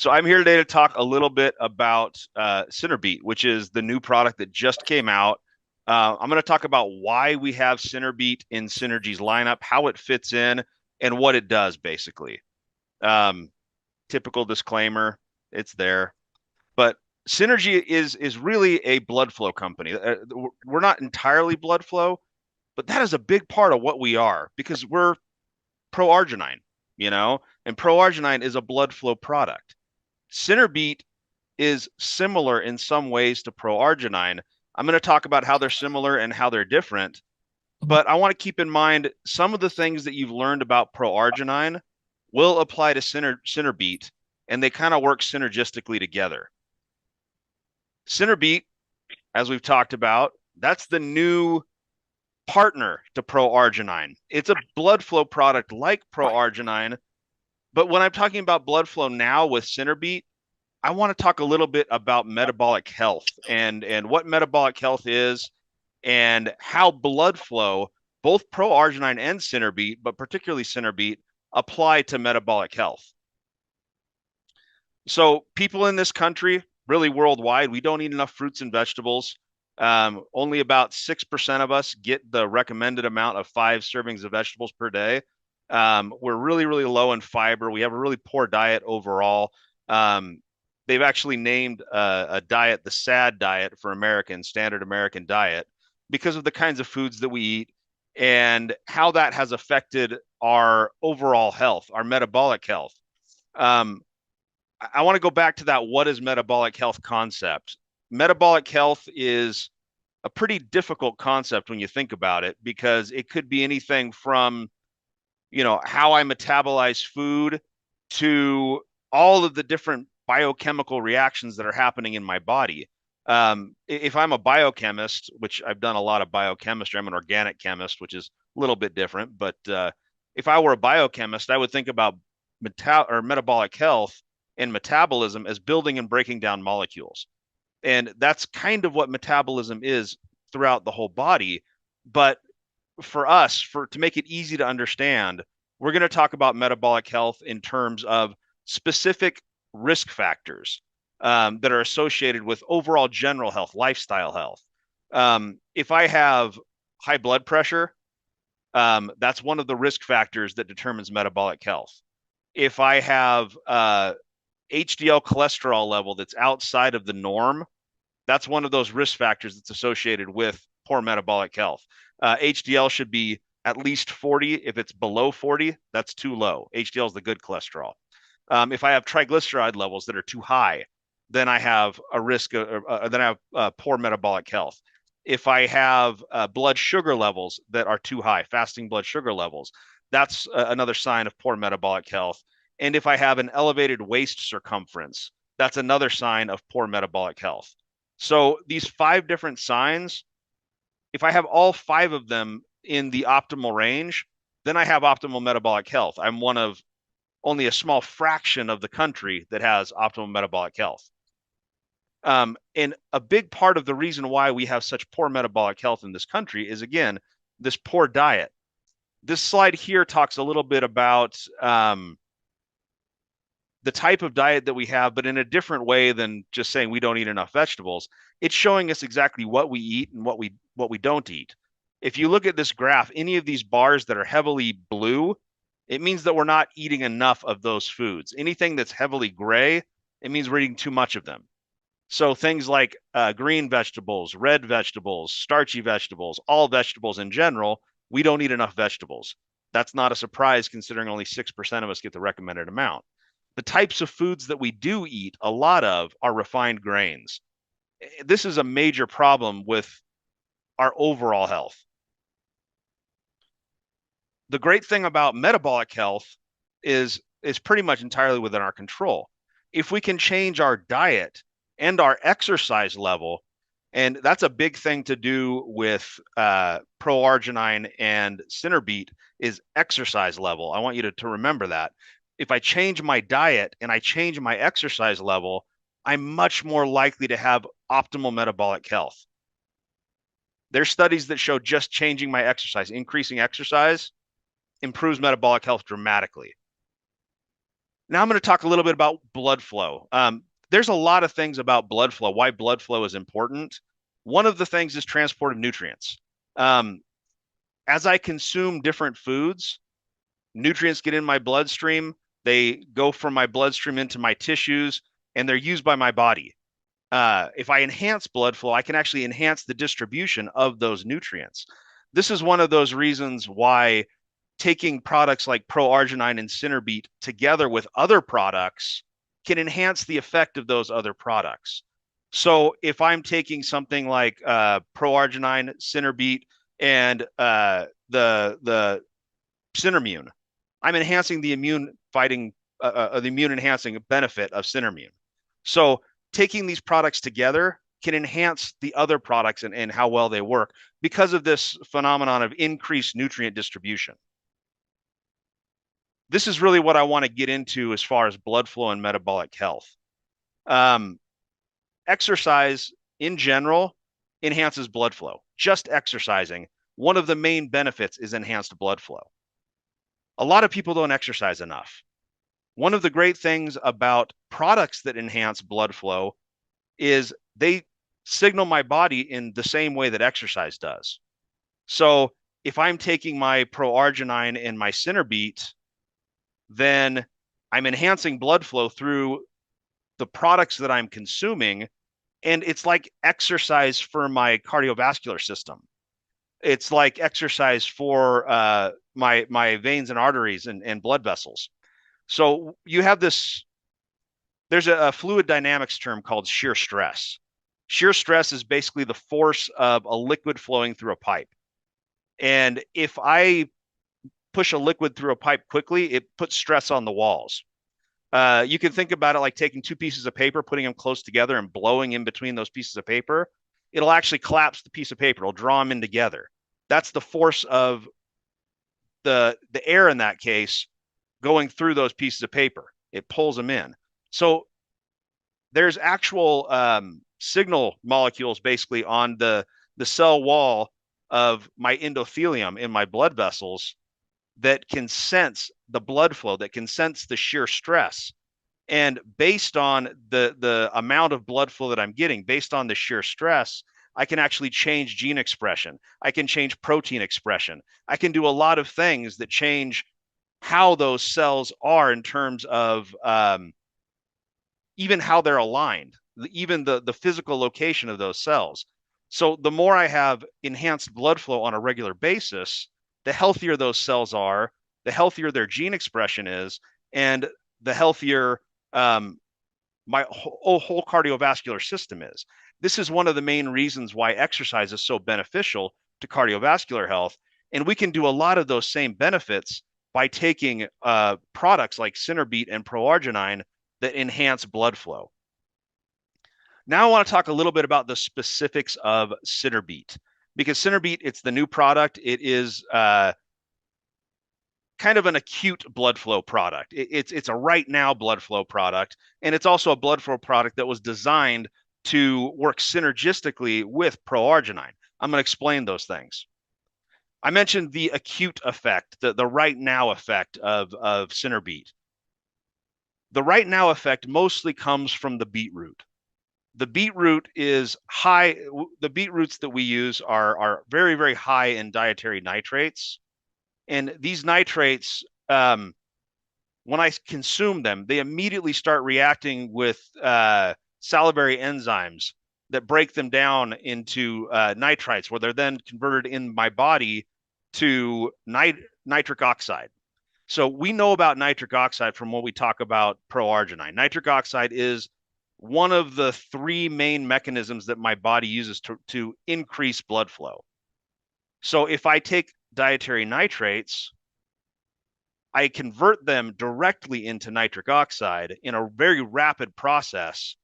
So I'm here today to talk a little bit about Centerbeat, which is the new product that just came out. I'm going to talk about why we have Centerbeat in Synergy's lineup, how it fits in, and what it does, basically. Um, Typical disclaimer, it's there. But Synergy is really a blood flow company. We're not entirely blood flow, but that is a big part of what we are because we're pro-arginine, and pro-arginine is a blood flow product. Centerbeat is similar in some ways to pro-arginine. I'm going to talk about how they're similar and how they're different, but I want to keep in mind some of the things that you've learned about pro-arginine will apply to Centerbeat, and they kind of work synergistically together. Centerbeat, as we've talked about, that's the new partner to pro-arginine. It's a blood flow product like pro-arginine, but when I'm talking about blood flow now with Centerbeat, I want to talk a little bit about metabolic health and what metabolic health is and how blood flow, both pro-arginine and Centerbeat, but particularly Centerbeat, apply to metabolic health. So people in this country, really worldwide, we don't eat enough fruits and vegetables. Only about 6% of us get the recommended amount of 5 servings of vegetables per day. We're really, really low in fiber. We have a really poor diet overall. They've actually named a diet the SAD diet for Americans, standard American diet, because of the kinds of foods that we eat and how that has affected our overall health, our metabolic health. I want to go back to that what is metabolic health concept. Metabolic health is a pretty difficult concept when you think about it because it could be anything from, how I metabolize food to all of the different biochemical reactions that are happening in my body. If I'm a biochemist, which I've done a lot of biochemistry, I'm an organic chemist, which is a little bit different. But if I were a biochemist, I would think about metabolic health and metabolism as building and breaking down molecules. And that's kind of what metabolism is throughout the whole body. But for us, to make it easy to understand, we're going to talk about metabolic health in terms of specific risk factors that are associated with overall general health, lifestyle health. If I have high blood pressure, that's one of the risk factors that determines metabolic health. If I have HDL cholesterol level that's outside of the norm, that's one of those risk factors that's associated with poor metabolic health. HDL should be at least 40. If it's below 40, that's too low. HDL is the good cholesterol. If I have triglyceride levels that are too high, then I have a risk then I have poor metabolic health. If I have blood sugar levels that are too high, fasting blood sugar levels, that's another sign of poor metabolic health. And if I have an elevated waist circumference, that's another sign of poor metabolic health. So these 5 different signs, if I have all 5 of them in the optimal range, then I have optimal metabolic health. I'm one of only a small fraction of the country that has optimal metabolic health. And a big part of the reason why we have such poor metabolic health in this country is, again, this poor diet. This slide here talks a little bit about the type of diet that we have, but in a different way than just saying we don't eat enough vegetables. It's showing us exactly what we eat and what we don't eat. If you look at this graph, any of these bars that are heavily blue, it means that we're not eating enough of those foods. Anything that's heavily gray, it means we're eating too much of them. So things like green vegetables, red vegetables, starchy vegetables, all vegetables in general, we don't eat enough vegetables. That's not a surprise considering only 6% of us get the recommended amount. The types of foods that we do eat a lot of are refined grains. This is a major problem with our overall health. The great thing about metabolic health is pretty much entirely within our control. If we can change our diet and our exercise level, and that's a big thing to do with pro-arginine and Centerbeat is exercise level. I want you to remember that. If I change my diet and I change my exercise level, I'm much more likely to have optimal metabolic health. There's studies that show just changing my exercise, increasing exercise, improves metabolic health dramatically. Now I'm going to talk a little bit about blood flow. There's a lot of things about blood flow, why blood flow is important. One of the things is transport of nutrients. Um, as I consume different foods, nutrients get in my bloodstream. They go from my bloodstream into my tissues, and they're used by my body. If I enhance blood flow, I can actually enhance the distribution of those nutrients. This is one of those reasons why taking products like Pro-arginine and Synerbeat together with other products can enhance the effect of those other products. So if I'm taking something like Pro-arginine, Synerbeat, and the Synermune, I'm enhancing the immune enhancing benefit of Synermune. So taking these products together can enhance the other products and how well they work because of this phenomenon of increased nutrient distribution. This is really what I want to get into as far as blood flow and metabolic health. Exercise in general enhances blood flow. Just exercising, one of the main benefits is enhanced blood flow. A lot of people don't exercise enough. One of the great things about products that enhance blood flow is they signal my body in the same way that exercise does. So if I'm taking my Pro-arginine and my Synerbeat, then I'm enhancing blood flow through the products that I'm consuming. And it's like exercise for my cardiovascular system. It's like exercise for my veins and arteries and blood vessels. So you have this, there's a fluid dynamics term called shear stress. Shear stress is basically the force of a liquid flowing through a pipe. And if I push a liquid through a pipe quickly, it puts stress on the walls. You can think about it like taking two pieces of paper, putting them close together and blowing in between those pieces of paper. It'll actually collapse the piece of paper. It'll draw them in together. That's the force of the air in that case going through those pieces of paper. It pulls them in. So there's actual signal molecules basically on the cell wall of my endothelium in my blood vessels that can sense the blood flow, that can sense the shear stress. And based on the amount of blood flow that I'm getting, based on the shear stress, I can actually change gene expression. I can change protein expression. I can do a lot of things that change how those cells are in terms of even how they're aligned, even the physical location of those cells. So the more I have enhanced blood flow on a regular basis, the healthier those cells are, the healthier their gene expression is, and the healthier my whole cardiovascular system is. This is one of the main reasons why exercise is so beneficial to cardiovascular health. And we can do a lot of those same benefits by taking products like Synerbeat and Pro-arginine that enhance blood flow. Now I want to talk a little bit about the specifics of Synerbeat, because Synerbeat, it's the new product. It is kind of an acute blood flow product. It's a right now blood flow product, and it's also a blood flow product that was designed to work synergistically with Pro-arginine. I'm going to explain those things. I mentioned the acute effect, the right now effect of Synerbeat. The right now effect mostly comes from the beetroot. The beetroot is high. The beetroots that we use are very, very high in dietary nitrates. And these nitrates, when I consume them, they immediately start reacting with salivary enzymes that break them down into nitrites, where they're then converted in my body to nitric oxide. So we know about nitric oxide from when we talk about Pro-arginine. Nitric oxide is one of the three main mechanisms that my body uses to increase blood flow. So if I take dietary nitrates, I convert them directly into nitric oxide in a very rapid process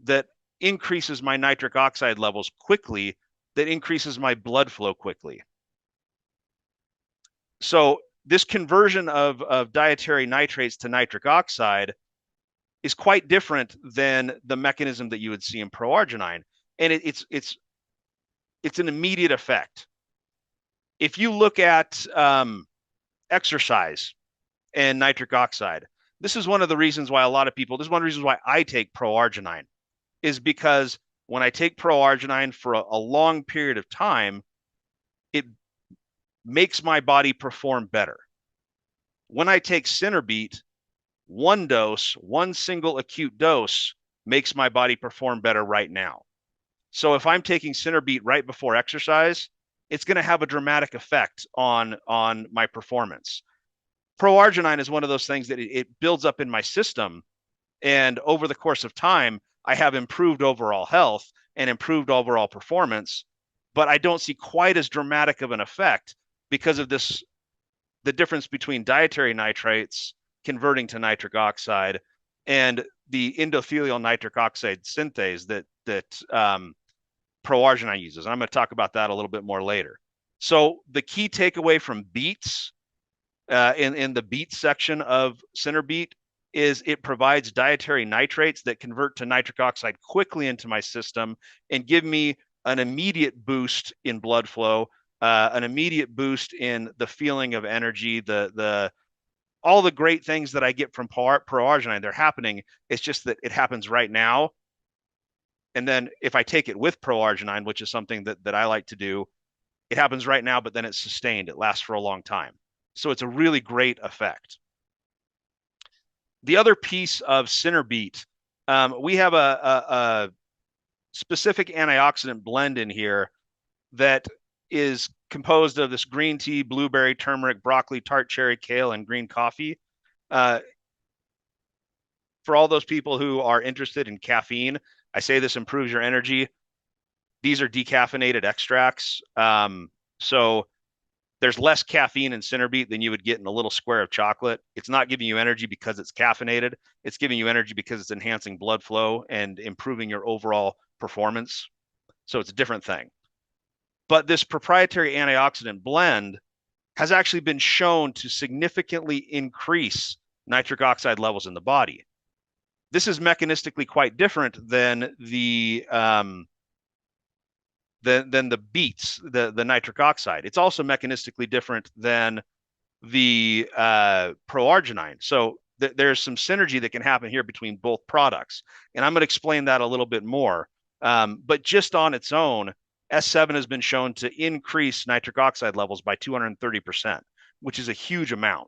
that increases my nitric oxide levels quickly, that increases my blood flow quickly. So this conversion of dietary nitrates to nitric oxide is quite different than the mechanism that you would see in Pro-arginine. And it's an immediate effect. If you look at exercise and nitric oxide, This is one of the reasons why a lot of people, this is one of the reasons why I take pro-arginine, is because when I take pro-arginine for a long period of time, it makes my body perform better. When I take Synerbeat, one dose, one single acute dose makes my body perform better right now. So if I'm taking Synerbeat right before exercise, it's going to have a dramatic effect on my performance. Pro-arginine is one of those things that it builds up in my system, and over the course of time, I have improved overall health and improved overall performance, but I don't see quite as dramatic of an effect because of this, the difference between dietary nitrates converting to nitric oxide and the endothelial nitric oxide synthase that pro-arginine uses. I'm going to talk about that a little bit more later. So the key takeaway from Beets in the Beets section of Synerbeat is it provides dietary nitrates that convert to nitric oxide quickly into my system and give me an immediate boost in blood flow, an immediate boost in the feeling of energy, the all the great things that I get from pro-arginine. They're happening. It's just that it happens right now. And then if I take it with pro-arginine, which is something that I like to do, it happens right now, but then it's sustained. It lasts for a long time. So it's a really great effect. The other piece of Synerbeat, we have a specific antioxidant blend in here that is composed of this green tea, blueberry, turmeric, broccoli, tart cherry, kale, and green coffee. For all those people who are interested in caffeine, I say this improves your energy. These are decaffeinated extracts. So there's less caffeine in Synerbeat than you would get in a little square of chocolate. It's not giving you energy because it's caffeinated. It's giving you energy because it's enhancing blood flow and improving your overall performance. So it's a different thing. But this proprietary antioxidant blend has actually been shown to significantly increase nitric oxide levels in the body. This is mechanistically quite different than the Beets, the nitric oxide. It's also mechanistically different than the pro-arginine. So there's some synergy that can happen here between both products. And I'm going to explain that a little bit more. But just on its own, S7 has been shown to increase nitric oxide levels by 230%, which is a huge amount.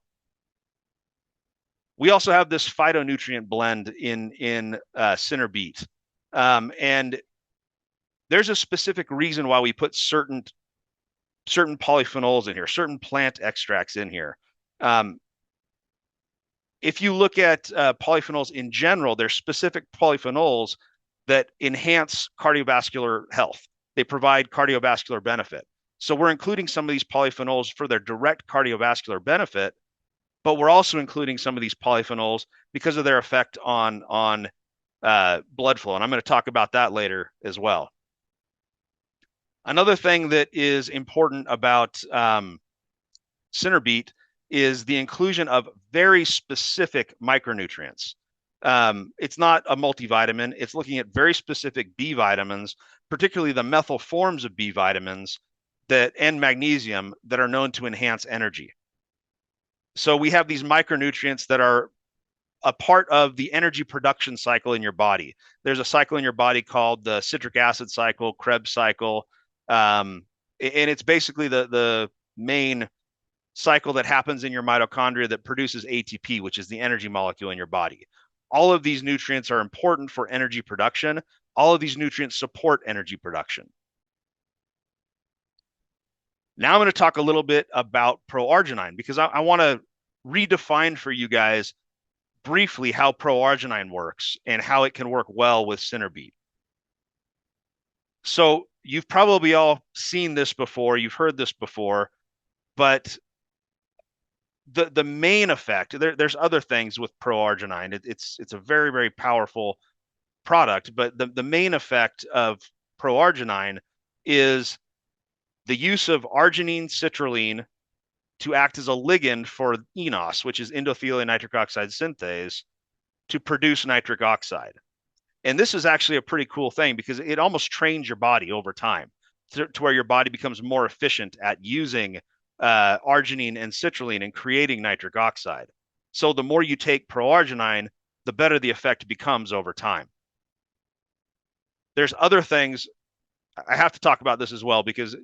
We also have this phytonutrient blend in Synerbeat. And there's a specific reason why we put certain polyphenols in here, certain plant extracts in here. If you look at polyphenols in general, there's specific polyphenols that enhance cardiovascular health. They provide cardiovascular benefit. So we're including some of these polyphenols for their direct cardiovascular benefit, but we're also including some of these polyphenols because of their effect on blood flow. And I'm going to talk about that later as well. Another thing that is important about Synerbeat is the inclusion of very specific micronutrients. It's not a multivitamin. It's looking at very specific B vitamins, particularly the methyl forms of B vitamins and magnesium that are known to enhance energy. So we have these micronutrients that are a part of the energy production cycle in your body. There's a cycle in your body called the citric acid cycle, Krebs cycle. And it's basically the main cycle that happens in your mitochondria that produces ATP, which is the energy molecule in your body. All of these nutrients are important for energy production. All of these nutrients support energy production. Now I'm going to talk a little bit about pro-arginine because I want to redefine for you guys briefly how pro-arginine works and how it can work well with Synerbeat. So you've probably all seen this before, you've heard this before, but the main effect, there's other things with pro-arginine. It's a very, very powerful product, but the main effect of pro-arginine is the use of arginine citrulline to act as a ligand for eNOS, which is endothelial nitric oxide synthase, to produce nitric oxide. And this is actually a pretty cool thing because it almost trains your body over time to where your body becomes more efficient at using arginine and citrulline and creating nitric oxide. So the more you take pro-arginine, the better the effect becomes over time. There's other things. I have to talk about this as well because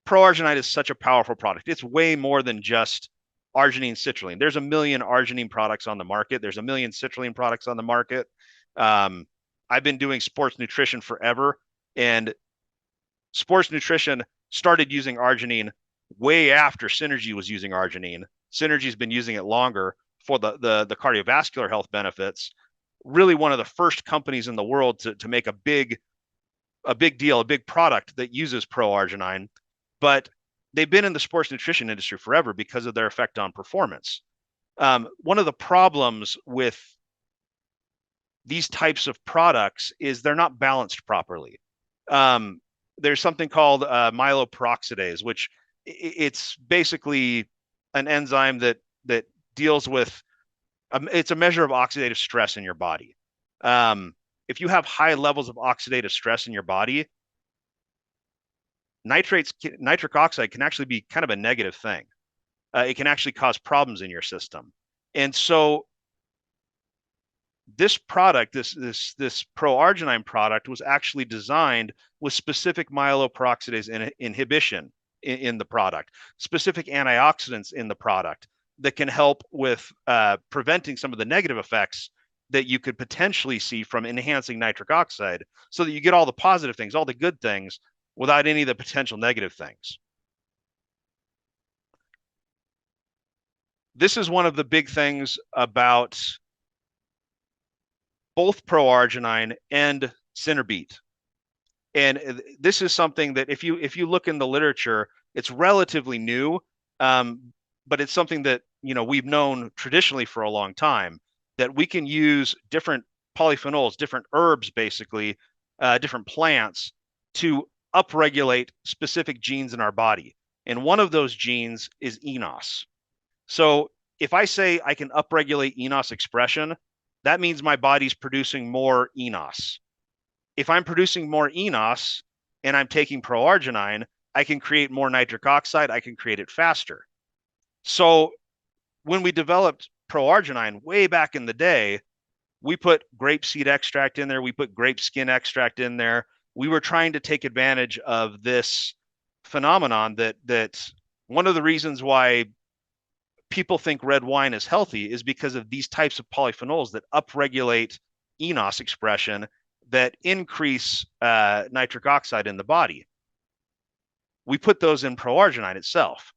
pro-arginine is such a powerful product. It's way more than just arginine citrulline. There's a million arginine products on the market. There's a million citrulline products on the market. I've been doing sports nutrition forever, and sports nutrition started using arginine way after Synergy was using arginine. Synergy's been using it longer for the cardiovascular health benefits. Really one of the first companies in the world to make a big deal, a big product that uses pro-arginine. But they've been in the sports nutrition industry forever because of their effect on performance. One of the problems with these types of products is they're not balanced properly. There's something called myeloperoxidase, which it's basically an enzyme that deals with it's a measure of oxidative stress in your body. If you have high levels of oxidative stress in your body, nitric oxide can actually be kind of a negative thing. It can actually cause problems in your system. And so this product, this pro-arginine product, was actually designed with specific myeloperoxidase inhibition in the product, specific antioxidants in the product that can help with preventing some of the negative effects that you could potentially see from enhancing nitric oxide, so that you get all the positive things, all the good things, without any of the potential negative things. This is one of the big things about both pro-arginine and Beet. And this is something that if you look in the literature, it's relatively new, but it's something that we've known traditionally for a long time, that we can use different polyphenols, different herbs, basically, different plants to upregulate specific genes in our body. And one of those genes is enos. So if I say I can upregulate enos expression, that means my body's producing more enos. If I'm producing more enos and I'm taking pro-arginine, I can create more nitric oxide. I can create it faster. So when we developed pro-arginine way back in the day, we put grapeseed extract in there. We put grape skin extract in there. We were trying to take advantage of this phenomenon that one of the reasons why people think red wine is healthy is because of these types of polyphenols that upregulate enos expression that increase nitric oxide in the body. We put those in pro-arginine itself.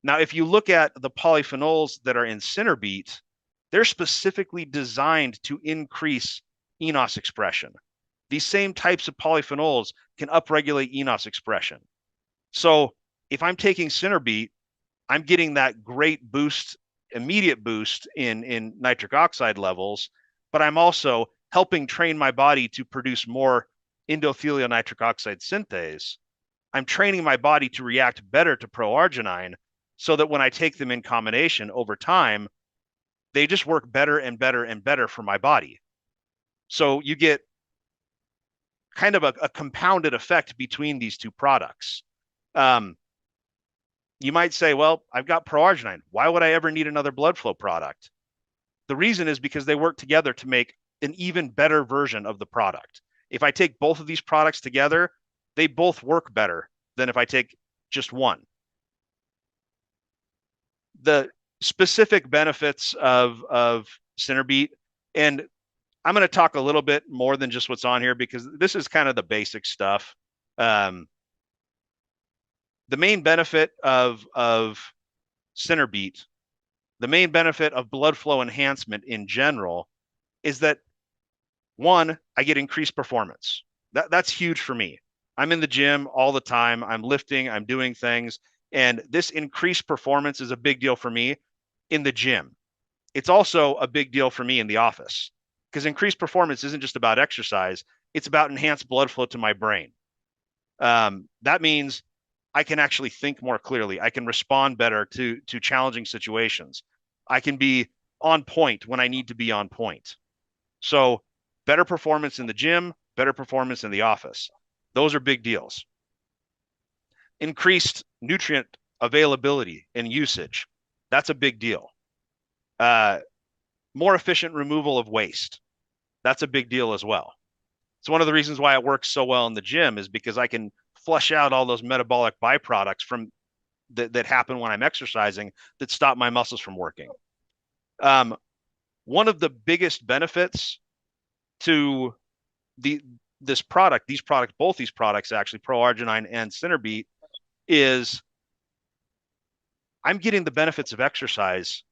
Now, if you look at the polyphenols that are in Beet, they're specifically designed to increase enos expression. These same types of polyphenols can upregulate enos expression. So if I'm taking Beet, I'm getting that great boost, immediate boost in nitric oxide levels, but I'm also helping train my body to produce more endothelial nitric oxide synthase. I'm training my body to react better to pro-arginine, so that when I take them in combination over time, they just work better and better and better for my body. So you get kind of a compounded effect between these two products. You might say, well, I've got pro-arginine. Why would I ever need another blood flow product? The reason is because they work together to make an even better version of the product. If I take both of these products together, they both work better than if I take just one. The specific benefits of Beet, and I'm going to talk a little bit more than just what's on here because this is kind of the basic stuff. The main benefit of Beet, the main benefit of blood flow enhancement in general, is that one, I get increased performance. That's huge for me. I'm in the gym all the time. I'm lifting, I'm doing things. And this increased performance is a big deal for me in the gym. It's also a big deal for me in the office, because increased performance isn't just about exercise. It's about enhanced blood flow to my brain. That means I can actually think more clearly. I can respond better to challenging situations. I can be on point when I need to be on point. So better performance in the gym, better performance in the office. Those are big deals. Increased nutrient availability and usage. That's a big deal. More efficient removal of waste. That's a big deal as well. It's one of the reasons why it works so well in the gym is because I can flush out all those metabolic byproducts from that happen when I'm exercising that stop my muscles from working. Um, One of the biggest benefits to the this product, both these products actually, Pro-arginine and Centerbeat, is I'm getting the benefits of exercise,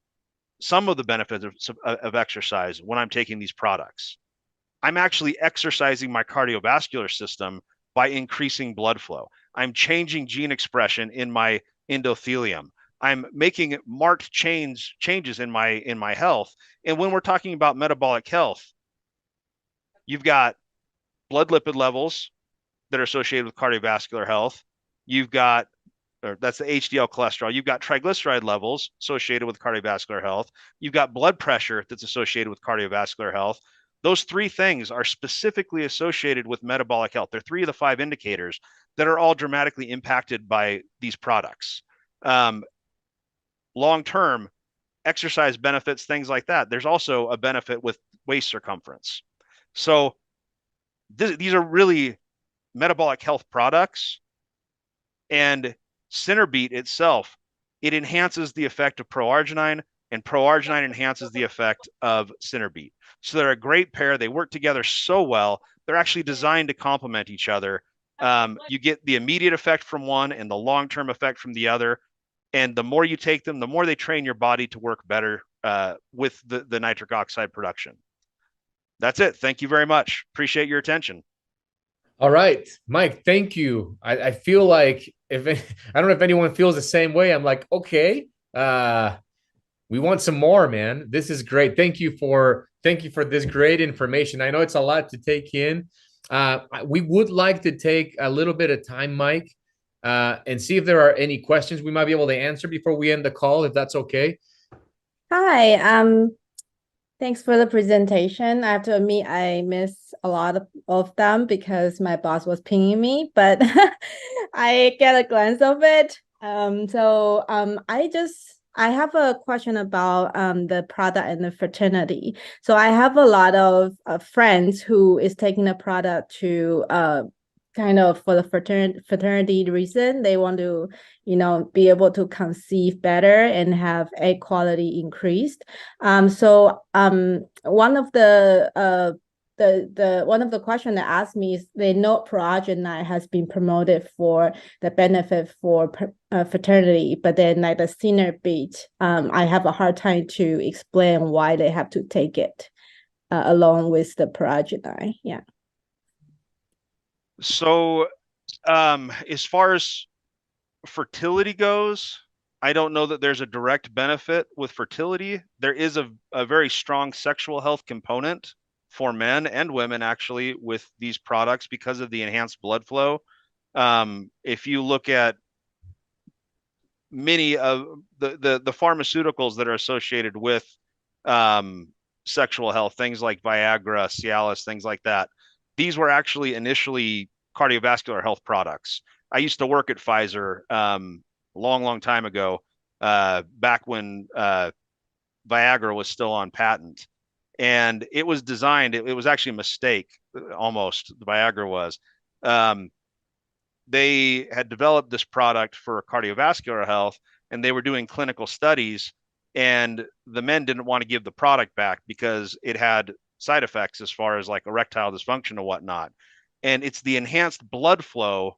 some of the benefits of exercise when I'm taking these products. I'm actually exercising my cardiovascular system by increasing blood flow. I'm changing gene expression in my endothelium. I'm making marked changes in my health. And when we're talking about metabolic health, you've got blood lipid levels that are associated with cardiovascular health. You've got, or that's the HDL cholesterol. You've got triglyceride levels associated with cardiovascular health. You've got blood pressure that's associated with cardiovascular health. Those three things are specifically associated with metabolic health. They're three of the five indicators that are all dramatically impacted by these products. Long term, exercise benefits, things like that. There's also a benefit with waist circumference. So these are really metabolic health products. And Centerbeat itself, it enhances the effect of Pro-arginine, and Pro-arginine enhances the effect of Centerbeat. So they're a great pair. They work together so well. They're actually designed to complement each other. You get the immediate effect from one and the long-term effect from the other. And the more you take them, the more they train your body to work better with the nitric oxide production. That's it. Thank you very much. Appreciate your attention. All right, Mike, thank you. I feel like if I don't know if anyone feels the same way. I'm like, okay, we want some more, man. This is great. Thank you for this great information. I know it's a lot to take in. We would like to take a little bit of time, Mike, and see if there are any questions we might be able to answer before we end the call, if that's okay. Hi, thanks for the presentation. I have to admit I missed a lot of them because my boss was pinging me, but I get a glance of it. I have a question about the product and the fraternity. So I have a lot of friends who is taking the product to kind of for the fraternity reason. They want to, be able to conceive better and have egg quality increased. One of the one of the question that asked me is they know Pro-arginine has been promoted for the benefit for fraternity, but then like the Centerbeat, I have a hard time to explain why they have to take it along with the Pro-arginine. Yeah. So, as far as fertility goes, I don't know that there's a direct benefit with fertility. There is a very strong sexual health component for men and women actually with these products because of the enhanced blood flow. If you look at many of the pharmaceuticals that are associated with sexual health, things like Viagra, Cialis, things like that, these were actually initially cardiovascular health products. I used to work at Pfizer long time ago, back when Viagra was still on patent. And it was designed, it was actually a mistake, almost, the Viagra was. They had developed this product for cardiovascular health, and they were doing clinical studies, and the men didn't want to give the product back because it had side effects as far as like erectile dysfunction and whatnot. And it's the enhanced blood flow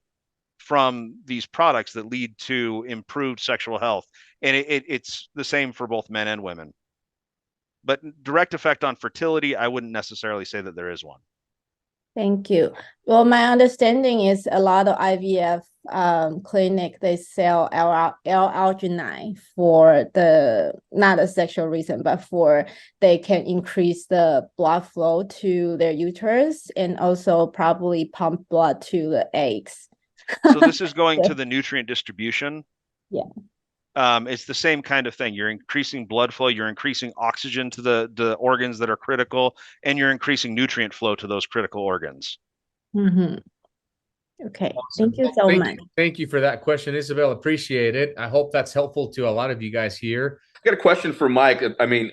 from these products that lead to improved sexual health. And it's the same for both men and women. But direct effect on fertility, I wouldn't necessarily say that there is one. Thank you. Well, my understanding is a lot of IVF clinic, they sell L-arginine for not a sexual reason, but for they can increase the blood flow to their uterus and also probably pump blood to the eggs. So this is going to the nutrient distribution. Yeah. It's the same kind of thing. You're increasing blood flow, you're increasing oxygen to the organs that are critical, and you're increasing nutrient flow to those critical organs. Mm-hmm. Okay, awesome. Thank you so much. Thank you for that question, Isabel. Appreciate it. I hope that's helpful to a lot of you guys here. I got a question for Mike. I mean,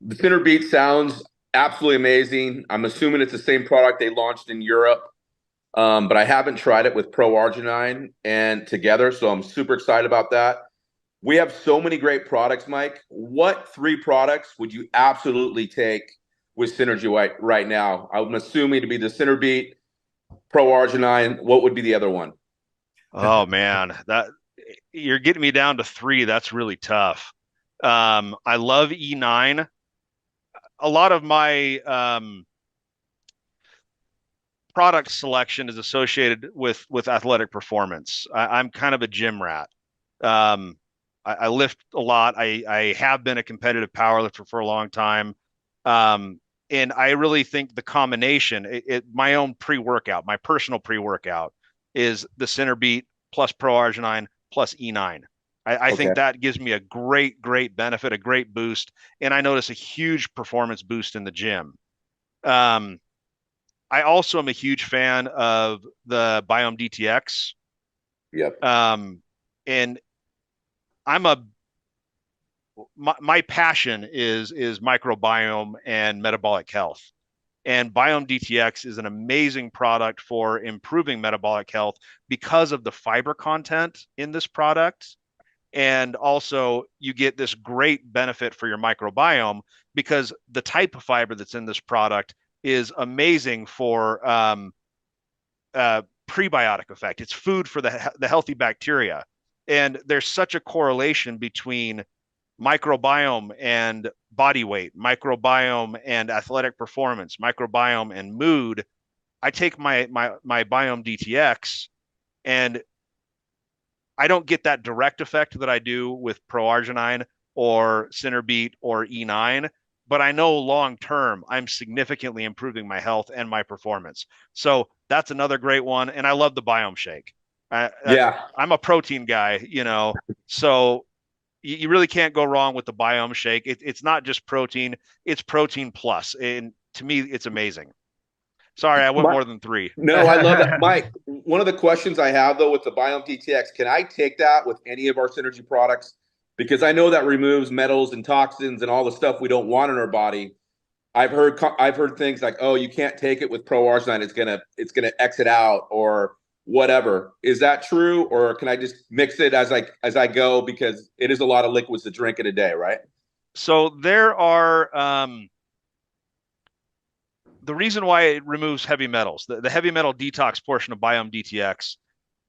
The Center Beat sounds absolutely amazing. I'm assuming it's the same product they launched in Europe, but I haven't tried it with Pro Arginine and together, so I'm super excited about that. We have so many great products, Mike. What 3 products would you absolutely take with Synergy right now? I'm assuming to be the Center Beat, Pro Arginine. What would be the other one? Oh man, that you're getting me down to 3. That's really tough. I love E9. A lot of my product selection is associated with athletic performance. I'm kind of a gym rat. I lift a lot. I have been a competitive powerlifter for a long time. And I really think the combination, my own pre-workout, my personal pre-workout, is the Center Beat plus Pro Arginine plus E9. I Okay. think that gives me a great benefit, a great boost, and I notice a huge performance boost in the gym. I also am a huge fan of the Biome DTX. Yep. And my passion is microbiome and metabolic health. And Biome DTX is an amazing product for improving metabolic health because of the fiber content in this product. And also you get this great benefit for your microbiome because the type of fiber that's in this product is amazing for prebiotic effect. It's food for the healthy bacteria. And there's such a correlation between microbiome and body weight, microbiome and athletic performance, microbiome and mood. I take my Biome DTX and I don't get that direct effect that I do with Pro Arginine or Centerbeat or E9, but I know long term I'm significantly improving my health and my performance. So that's another great one. And I love the Biome Shake. Yeah. I'm a protein guy, so you really can't go wrong with the Biome Shake. It's not just protein, it's protein plus. And to me, it's amazing. Sorry, I went more than 3. No, I love that. Mike, one of the questions I have, though, with the Biome DTX, can I take that with any of our Synergy products? Because I know that removes metals and toxins and all the stuff we don't want in our body. I've heard things like, oh, you can't take it with Pro Arginine. It's gonna exit out or whatever. Is that true, or can I just mix it as I go? Because it is a lot of liquids to drink in a day, right? So there are the reason why it removes heavy metals, the heavy metal detox portion of Biome DTX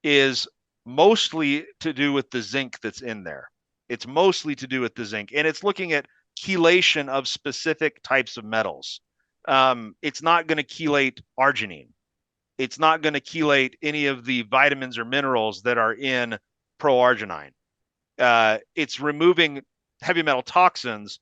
is mostly to do with the zinc that's in there. It's mostly to do with the zinc, and it's looking at chelation of specific types of metals. It's not going to chelate arginine. It's not going to chelate any of the vitamins or minerals that are in Pro Arginine. It's removing heavy metal toxins,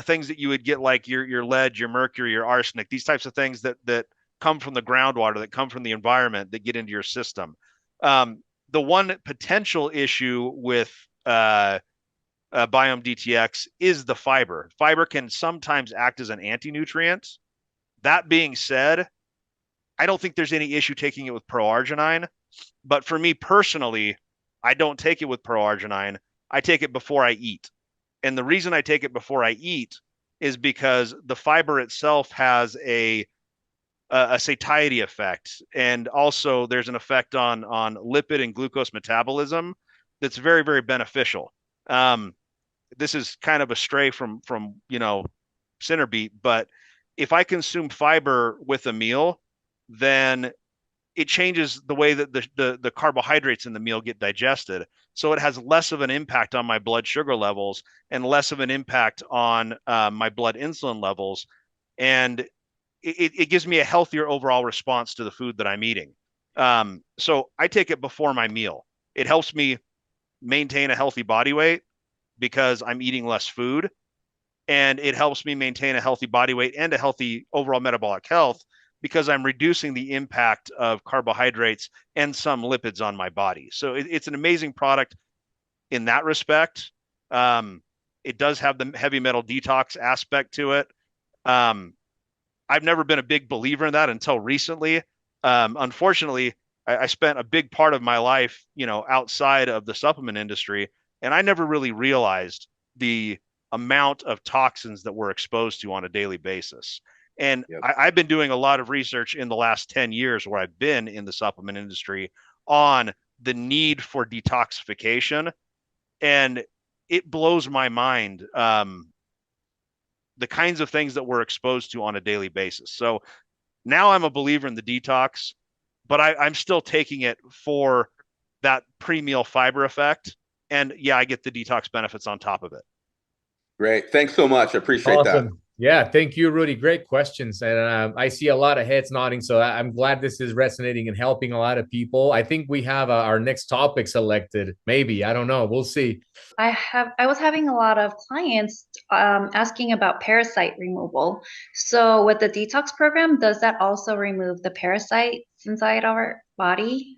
things that you would get like your lead, your mercury, your arsenic, these types of things that come from the groundwater, that come from the environment, that get into your system. The one potential issue with Biome DTX is the fiber. Fiber can sometimes act as an anti-nutrient. That being said, I don't think there's any issue taking it with Pro Arginine, but for me personally, I don't take it with Pro Arginine. I take it before I eat. And the reason I take it before I eat is because the fiber itself has a satiety effect. And also there's an effect on lipid and glucose metabolism that's very, very beneficial. This is kind of a stray from Centerbeat, but if I consume fiber with a meal, then it changes the way that the carbohydrates in the meal get digested. So it has less of an impact on my blood sugar levels and less of an impact on my blood insulin levels. And it gives me a healthier overall response to the food that I'm eating. So I take it before my meal. It helps me maintain a healthy body weight because I'm eating less food. And it helps me maintain a healthy body weight and a healthy overall metabolic health because I'm reducing the impact of carbohydrates and some lipids on my body. So it's an amazing product in that respect. It does have the heavy metal detox aspect to it. I've never been a big believer in that until recently. Unfortunately, I spent a big part of my life, outside of the supplement industry, and I never really realized the amount of toxins that we're exposed to on a daily basis. And Yep. I've been doing a lot of research in the last 10 years where I've been in the supplement industry on the need for detoxification. And it blows my mind, the kinds of things that we're exposed to on a daily basis. So now I'm a believer in the detox, but I'm still taking it for that pre-meal fiber effect. And yeah, I get the detox benefits on top of it. Great. Thanks so much. I appreciate Awesome. that. Yeah, thank you, Rudy. Great questions. And I see a lot of heads nodding. So I'm glad this is resonating and helping a lot of people. I think we have our next topic selected. Maybe. I don't know. We'll see. I was having a lot of clients asking about parasite removal. So with the detox program, does that also remove the parasites inside our body?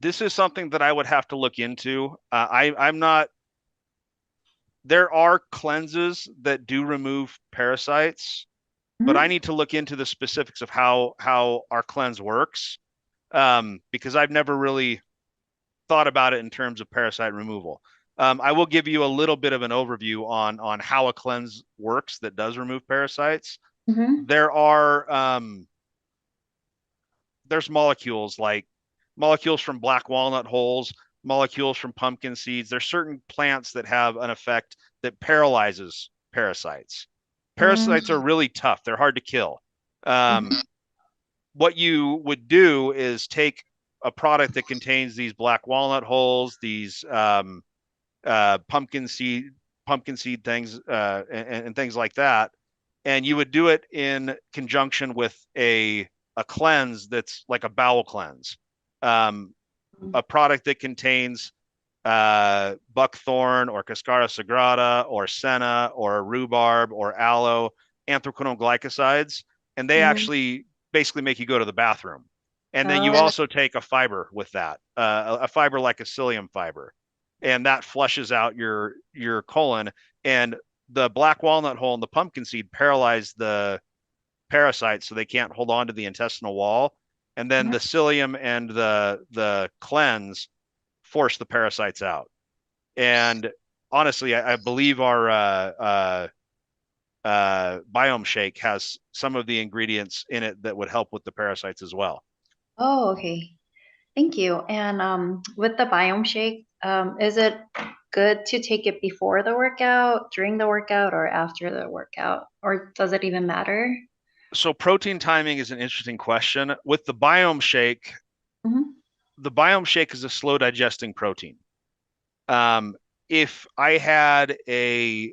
This is something that I would have to look into. I'm not. There are cleanses that do remove parasites, but I need to look into the specifics of how our cleanse works, because I've never really thought about it in terms of parasite removal. I will give you a little bit of an overview on how a cleanse works that does remove parasites. There are there's molecules from black walnut hulls, molecules from pumpkin seeds. There's certain plants that have an effect that paralyzes parasites. Parasites are really tough. They're hard to kill. What you would do is take a product that contains these black walnut hulls, these pumpkin seed things, and things like that, and you would do it in conjunction with a cleanse that's like a bowel cleanse. A product that contains buckthorn or cascara sagrada or senna or rhubarb or aloe, anthraquinone glycosides, and they actually basically make you go to the bathroom. And then you also take a fiber with that, a fiber like a psyllium fiber, and that flushes out your colon. And the black walnut hull and the pumpkin seed paralyze the parasites so they can't hold on to the intestinal wall. And then the psyllium and the cleanse force the parasites out. And honestly, I believe our biome shake has some of the ingredients in it that would help with the parasites as well. Oh, okay. Thank you. And with the biome shake, is it good to take it before the workout, during the workout, or after the workout? Or does it even matter? So protein timing is an interesting question. With the biome shake, the biome shake is a slow digesting protein. If I had a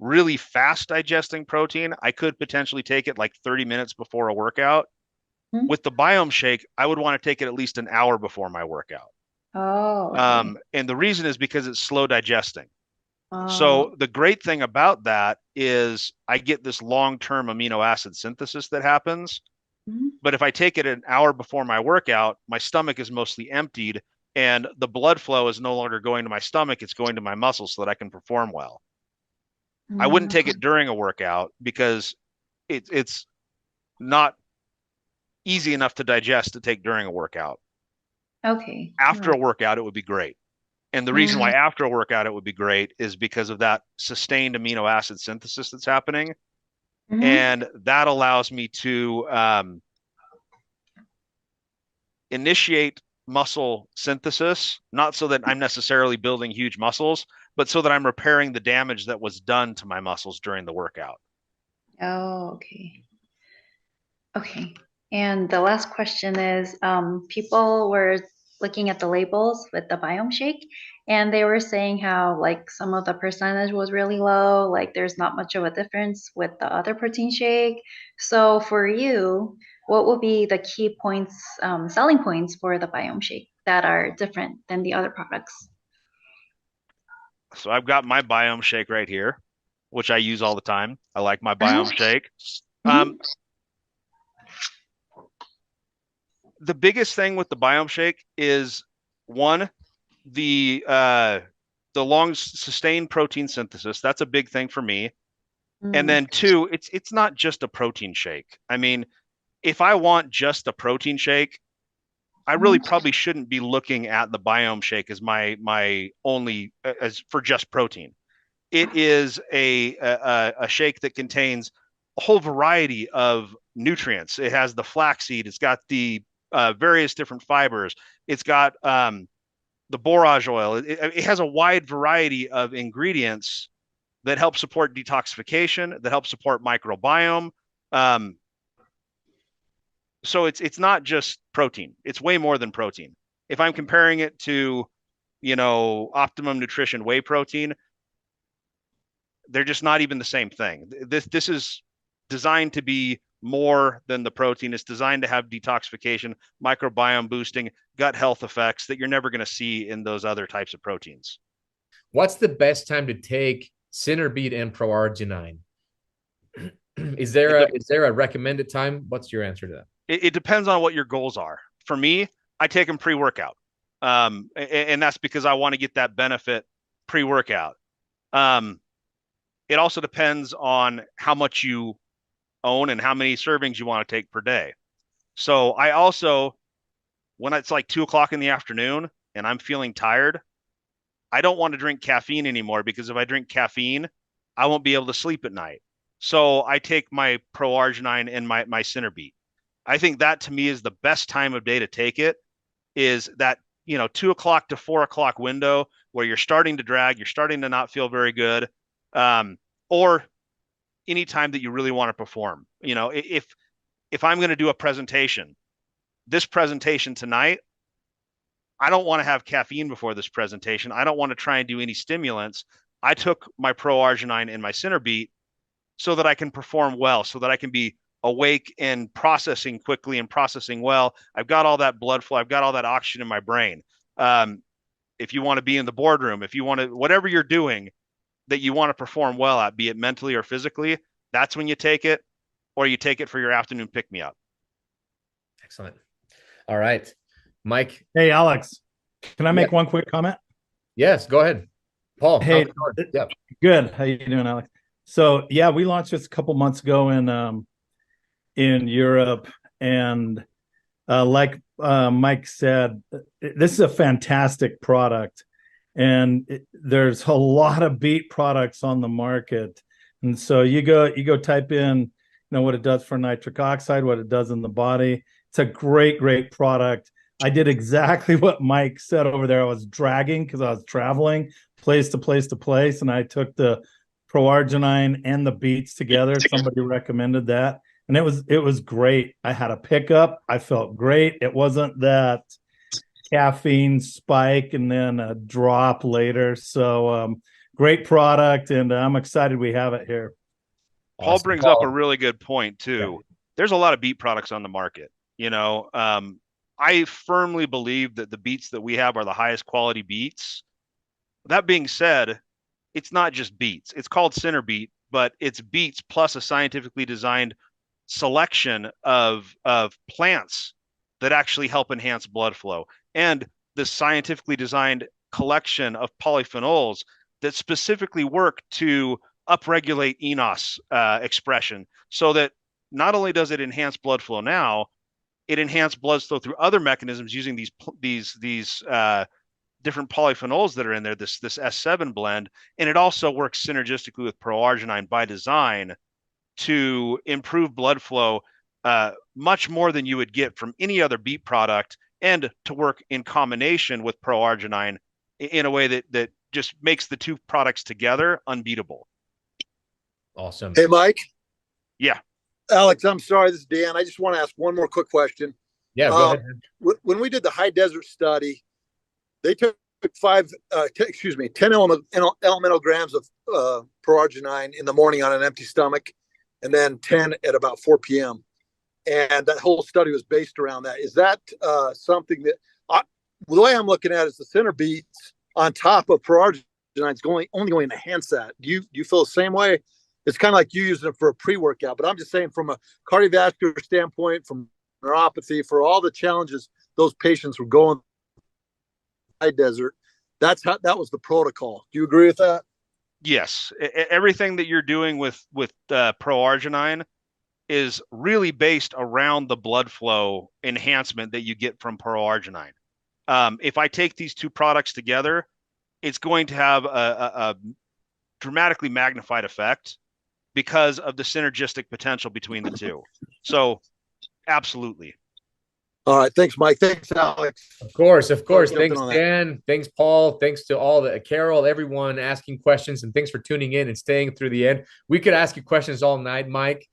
really fast digesting protein, I could potentially take it like 30 minutes before a workout. With the biome shake, I would want to take it at least an hour before my workout. Oh, okay. And the reason is because it's slow digesting. So the great thing about that is I get this long-term amino acid synthesis that happens. But if I take it an hour before my workout, my stomach is mostly emptied and the blood flow is no longer going to my stomach, it's going to my muscles so that I can perform well. I wouldn't take it during a workout because it's not easy enough to digest to take during a workout. Okay. After a workout, it would be great. And the reason why after a workout it would be great is because of that sustained amino acid synthesis that's happening. And that allows me to initiate muscle synthesis, not so that I'm necessarily building huge muscles, but so that I'm repairing the damage that was done to my muscles during the workout. Oh, okay. Okay. And the last question is, people were looking at the labels with the biome shake, and they were saying how like some of the percentage was really low, like there's not much of a difference with the other protein shake. So for you, what will be the key points, selling points for the biome shake that are different than the other products? So I've got my biome shake right here, which I use all the time. I like my biome shake. The biggest thing with the biome shake is one, the long sustained protein synthesis. That's a big thing for me. And then two, it's not just a protein shake. I mean, if I want just a protein shake, I really probably shouldn't be looking at the Biome Shake as my only as for just protein. It is a shake that contains a whole variety of nutrients. It has the flaxseed. It's got the various different fibers. It's got the borage oil. It has a wide variety of ingredients that help support detoxification, that help support microbiome. So it's not just protein. It's way more than protein. If I'm comparing it to, Optimum Nutrition whey protein, they're just not even the same thing. This is designed to be more than the protein. It's designed to have detoxification, microbiome boosting, gut health effects that you're never going to see in those other types of proteins. What's the best time to take Centerbeat and Pro-arginine? Is there a recommended time? What's your answer to that? It depends on what your goals are. For me, I take them pre-workout. And that's because I want to get that benefit pre-workout. It also depends on how much you own and how many servings you want to take per day. So I also, when it's like 2:00 in the afternoon and I'm feeling tired, I don't want to drink caffeine anymore, because if I drink caffeine, I won't be able to sleep at night. So I take my Pro-arginine and my Centerbeat. I think that to me is the best time of day to take it, is that 2:00 to 4:00 window where you're starting to drag, you're starting to not feel very good, or any time that you really want to perform. If I'm going to do a presentation, this presentation tonight, I don't want to have caffeine before this presentation. I don't want to try and do any stimulants. I took my Pro-arginine and my Centerbeat so that I can perform well, so that I can be awake and processing quickly and processing well. I've got all that blood flow. I've got all that oxygen in my brain. If you want to be in the boardroom, if you want to, whatever you're doing that you want to perform well at, be it mentally or physically, that's when you take it, or you take it for your afternoon pick-me-up. Excellent. All right, Mike. Hey, Alex, can I make one quick comment? Yes, go ahead. Paul. Hey, yeah. Good. How you doing, Alex? So yeah, we launched this a couple months ago in Europe, and like Mike said, this is a fantastic product, and there's a lot of beet products on the market. And so you go type in, what it does for nitric oxide, what it does in the body. It's a great product. I did exactly what Mike said over there. I was dragging because I was traveling place to place to place, and I took the Pro-arginine and the Beets together. Somebody recommended that, and it was great. I had a pickup. I felt great. It wasn't that caffeine spike and then a drop later. So great product, and I'm excited we have it here. Paul Awesome. brings up a really good point too. Yeah. There's a lot of beet products on the market. I firmly believe that the beets that we have are the highest quality beets. That being said, it's not just beets. It's called Centerbeat, but it's beets plus a scientifically designed selection of plants that actually help enhance blood flow, and the scientifically designed collection of polyphenols that specifically work to upregulate enos expression, so that not only does it enhance blood flow now, it enhanced blood flow through other mechanisms using these different polyphenols that are in there, this S7 blend, and it also works synergistically with Pro-arginine by design to improve blood flow much more than you would get from any other beet product, and to work in combination with Pro-arginine in a way that just makes the two products together unbeatable. Awesome. Hey, Mike. Yeah. Alex, I'm sorry. This is Dan. I just want to ask one more quick question. Yeah, go ahead. When we did the high desert study, they took 10 elemental grams of Pro-arginine in the morning on an empty stomach, and then 10 at about 4 p.m. And that whole study was based around that. Is that something that, the way I'm looking at it is the Centerbeats on top of Pro-arginine is only going to enhance that. Do you feel the same way? It's kind of like you using it for a pre-workout, but I'm just saying from a cardiovascular standpoint, from neuropathy, for all the challenges those patients were going high desert, that was the protocol. Do you agree with that? Yes. Everything that you're doing with Pro-arginine is really based around the blood flow enhancement that you get from pearl arginine. If I take these two products together, it's going to have a dramatically magnified effect because of the synergistic potential between the two. So absolutely. All right. Thanks, Mike. Thanks, Alex. Of course. Jumping Thanks, on that. Dan. Thanks, Paul. Thanks to all the Carol, everyone asking questions, and thanks for tuning in and staying through the end. We could ask you questions all night, Mike.